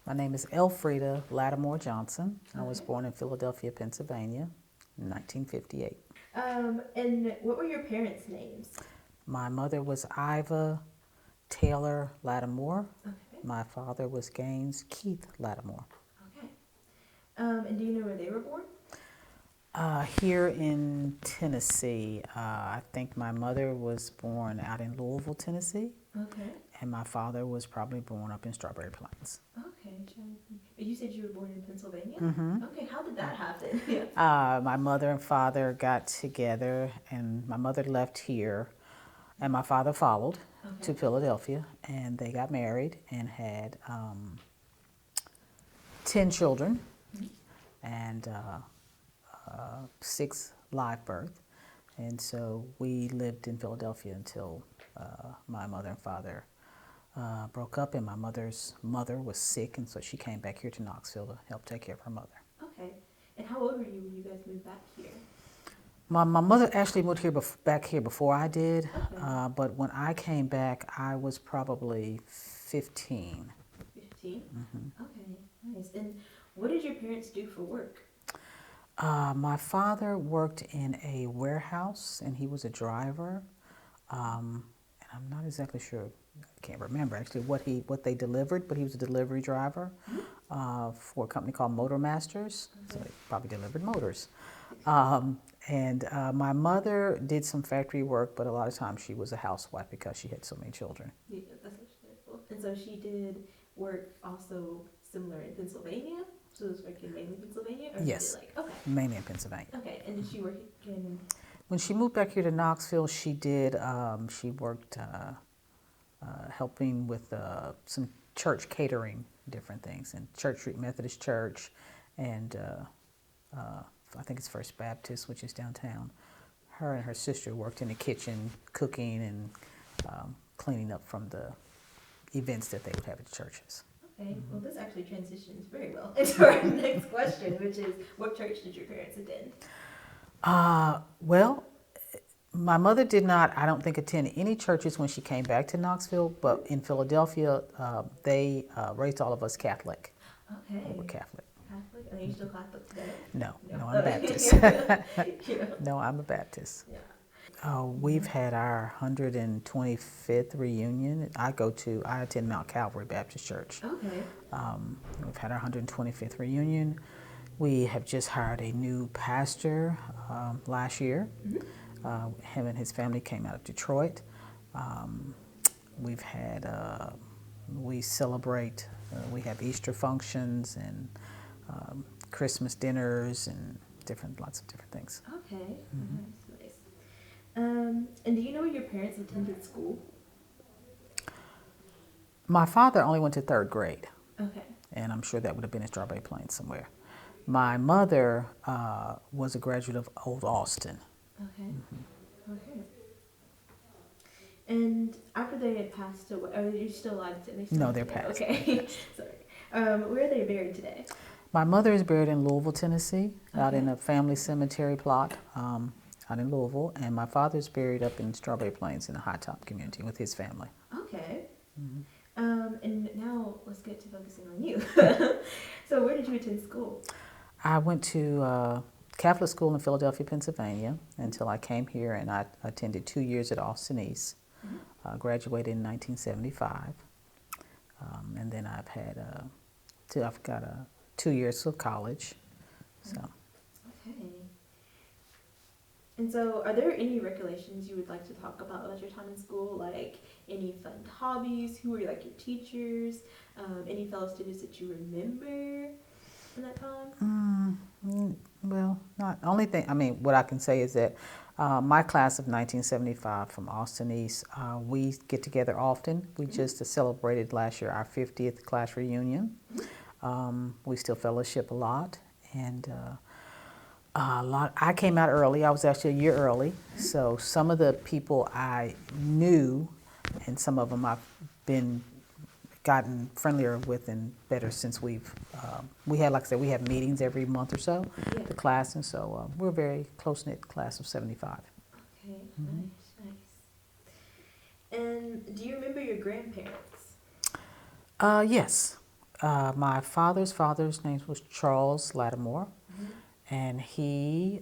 My name is Freda Lattimore Johnson. I was born in Philadelphia, Pennsylvania in 1958. And what were your parents' names? My mother was Iva Taylor Lattimore. Okay. My father was Gaines Keith Lattimore. Okay. And do you know where they were born? Here in Tennessee, I think my mother was born out in Louisville, Tennessee, Okay. and my father was probably born up in Strawberry Plains. Okay. You said you were born in Pennsylvania? Mm-hmm. Okay. How did that happen? Yeah. My mother and father got together, and my mother left here, and my father followed to Okay. Philadelphia, and they got married and had 10 children and 6 live birth. And so we lived in Philadelphia until my mother and father broke up, and my mother's mother was sick, and so she came back here to Knoxville to help take care of her mother. Okay. And how old were you when you guys moved back here? My mother actually moved here back here before I did, Okay. but when I came back, I was probably 15. 15? Okay. Nice. And what did your parents do for work? My father worked in a warehouse, and he was a driver. And I'm not exactly sure, I can't remember actually what they delivered, but he was a delivery driver for a company called Motor Masters. So they probably delivered motors. And my mother did some factory work, but a lot of times she was a housewife because she had so many children. Yeah, that's understandable. And so she did work also similar in Pennsylvania? So was working mainly in Pennsylvania? Or Yes, did okay. mainly in Pennsylvania. Okay. And did she work in When she moved back here to Knoxville, she did. She worked helping with some church catering, different things, in Church Street Methodist Church, and I think it's First Baptist, which is downtown. Her and her sister worked in the kitchen, cooking and cleaning up from the events that they would have at churches. Okay, well, this actually transitions very well into our next question, which is, what church did your parents attend? Well, my mother did not, I don't think, attend any churches when she came back to Knoxville, but in Philadelphia, they raised all of us Catholic. Okay. We're Catholic. Catholic? Are you still Catholic today? No, No. no, I'm Baptist. Yeah. No, I'm a Baptist. Yeah. We've had our 125th reunion. I attend Mount Calvary Baptist Church. Okay. We've had our 125th reunion. We have just hired a new pastor last year. Him and his family came out of Detroit. We've had, we celebrate, we have Easter functions and Christmas dinners and lots of different things. Okay. Nice. And do you know where your parents attended school? My father only went to 3rd grade, Okay. and I'm sure that would have been in Strawberry Plains somewhere. My mother was a graduate of Old Austin. Okay. Okay. And after they had passed away, are you still alive today? No, they're passed. Okay. Sorry. Where are they buried today? My mother is buried in Louisville, Tennessee, out in Okay. a family cemetery plot out in Louisville, and my father's buried up in Strawberry Plains in the High Top community with his family. Okay. And now let's get to focusing on you. So where did you attend school? I went to Catholic school in Philadelphia, Pennsylvania, until I came here, and I attended 2 years at Austin East. Graduated in 1975, and then I've got 2 years of college. So. Okay. And so, are there any recollections you would like to talk about your time in school? Like any fun hobbies? Who were like your teachers? Any fellow students that you remember in that time? Well, not only thing. I mean, what I can say is that my class of 1975 from Austin East, we get together often. We just celebrated last year our 50th class reunion. We still fellowship a lot, and I came out early. I was actually a year early, so some of the people I knew, and some of them I've gotten friendlier with and better since we had, like I said, we have meetings every month or so, Yeah. the class, and so we're a very close-knit class of 75. Okay, nice. And do you remember your grandparents? Yes. My father's name was Charles Lattimore, and he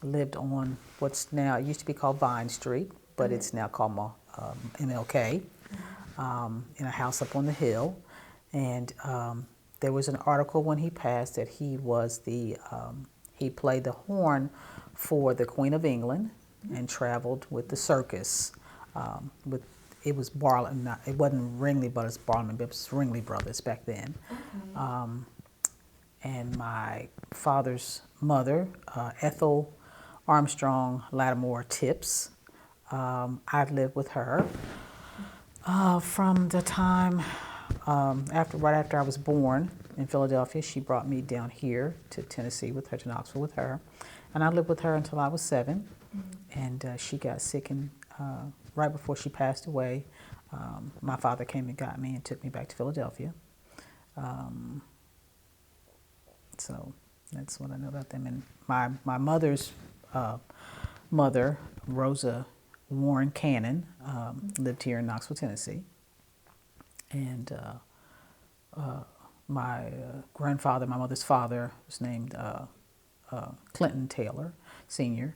lived on what's now, it used to be called Vine Street, but it's now called MLK, in a house up on the hill. And there was an article when he passed that he was he played the horn for the Queen of England and traveled with the circus. It was it wasn't Ringley Brothers Barnum, but it was Ringley Brothers back then. Okay. And my father's mother, Ethel Armstrong Lattimore Tips, I've lived with her from the time right after I was born in Philadelphia. She brought me down here to Tennessee with her, to Knoxville with her, and I lived with her until I was 7. And she got sick, and right before she passed away, my father came and got me and took me back to Philadelphia. So that's what I know about them. And my mother's mother, Rosa Warren Cannon, lived here in Knoxville, Tennessee. And my grandfather, my mother's father, was named Clinton Taylor Sr.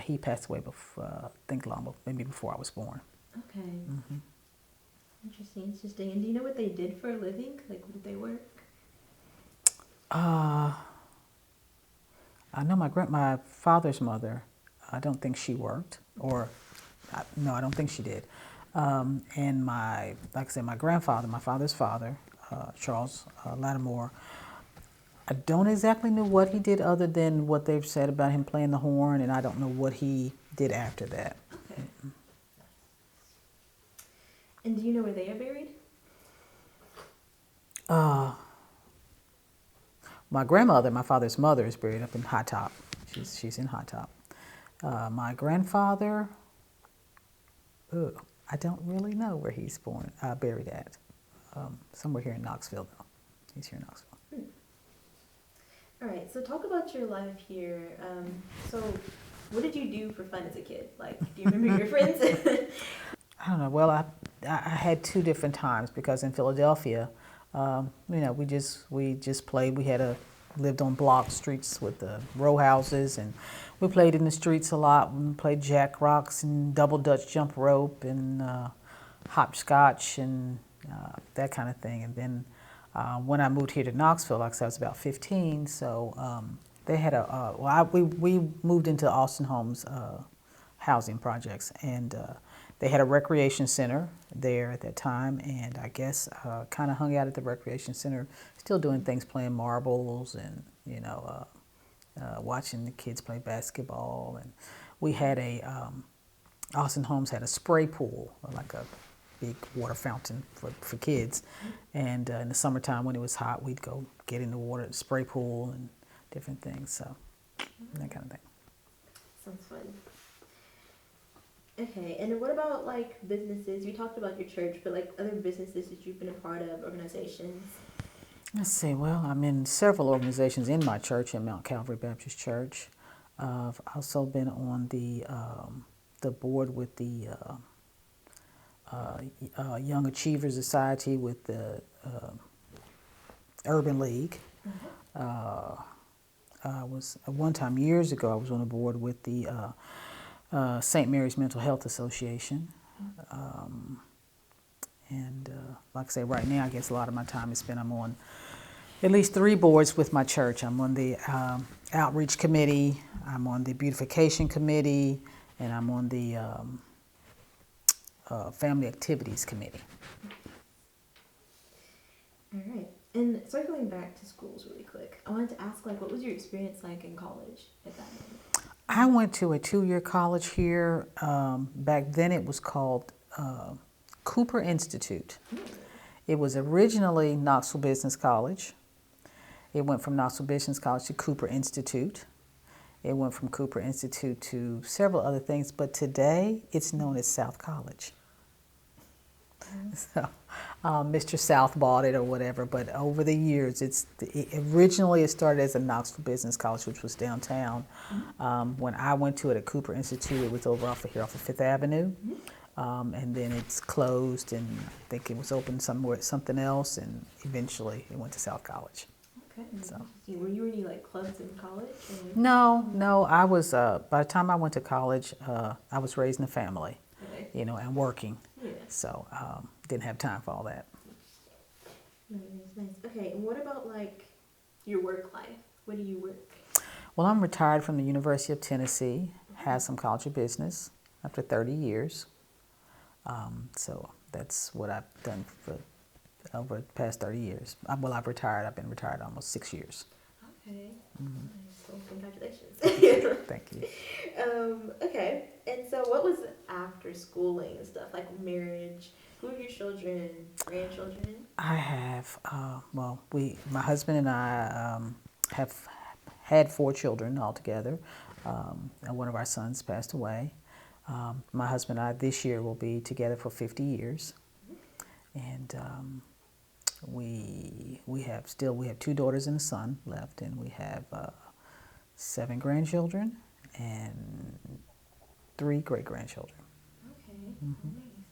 He passed away before, I think maybe before I was born. Okay. Interesting. And do you know what they did for a living? Like, what did they work? I know my father's mother, I don't think she worked, or no, I don't think she did. And like I said, my grandfather, my father's father, Charles Lattimore, I don't exactly know what he did other than what they've said about him playing the horn, and I don't know what he did after that. Okay. And do you know where they are buried? My grandmother, my father's mother, is buried up in High Top. She's in High Top. My grandfather, I don't really know where he's buried at. Somewhere here in Knoxville, though. He's here in Knoxville. All right, so talk about your life here. So what did you do for fun as a kid? Like, do you remember your friends? I don't know. Well, I had 2 different times, because in Philadelphia, we just played. We lived on block streets with the row houses, and we played in the streets a lot. We played jack rocks and double dutch jump rope and hopscotch and that kind of thing. And then when I moved here to Knoxville, like I said, I was about 15. So they had we moved into Austin Homes housing projects, and they had a recreation center there at that time, and I guess kind of hung out at the recreation center, still doing things, playing marbles and, watching the kids play basketball. And we had Austin Homes had a spray pool, like a big water fountain for kids. And in the summertime when it was hot, we'd go get in the water, spray pool and different things, so that kind of thing. Sounds fun. Okay, and what about like businesses? You talked about your church, but like other businesses that you've been a part of, organizations? Let's see, well, I'm in several organizations in my church, in Mount Calvary Baptist Church. I've also been on the board with the Young Achievers Society with the Urban League. I was, one time years ago, I was on a board with the St. Mary's Mental Health Association. And like I say, right now, I guess a lot of my time is spent, I'm on at least 3 boards with my church. I'm on the Outreach Committee, I'm on the Beautification Committee, and I'm on the Family Activities Committee. All right. And circling back to schools really quick, I wanted to ask, like, what was your experience like in college at that moment? I went to a 2-year college here. Back then it was called Cooper Institute. It was originally Knoxville Business College. It went from Knoxville Business College to Cooper Institute. It went from Cooper Institute to several other things, but today it's known as South College. So, Mr. South bought it or whatever, but over the years, originally it started as a Knoxville Business College, which was downtown. When I went to it at Cooper Institute, it was over off of 5th Avenue. and then it's closed, and I think it was open somewhere, something else, and eventually it went to South College. Okay. So. Were you in any like clubs in college? Or? No, I was, by the time I went to college, I was raising a family, Okay. you know, and working. Yeah. So, didn't have time for all that. Nice. Okay, and what about like your work life? What do you work? Well, I'm retired from the University of Tennessee, Haslam College of Business, after 30 years. So that's what I've done for over the past 30 years. Well, I've retired. I've been retired almost 6 years. Okay. Mm-hmm. Nice. Well, congratulations. Thank you. Okay, and so what was after schooling and stuff, like marriage? Who are your children, grandchildren? I have, my husband and I have had 4 children altogether, and one of our sons passed away. My husband and I this year will be together for 50 years, and we have 2 daughters and a son left, and we have 7 grandchildren and 3 great grandchildren. Okay.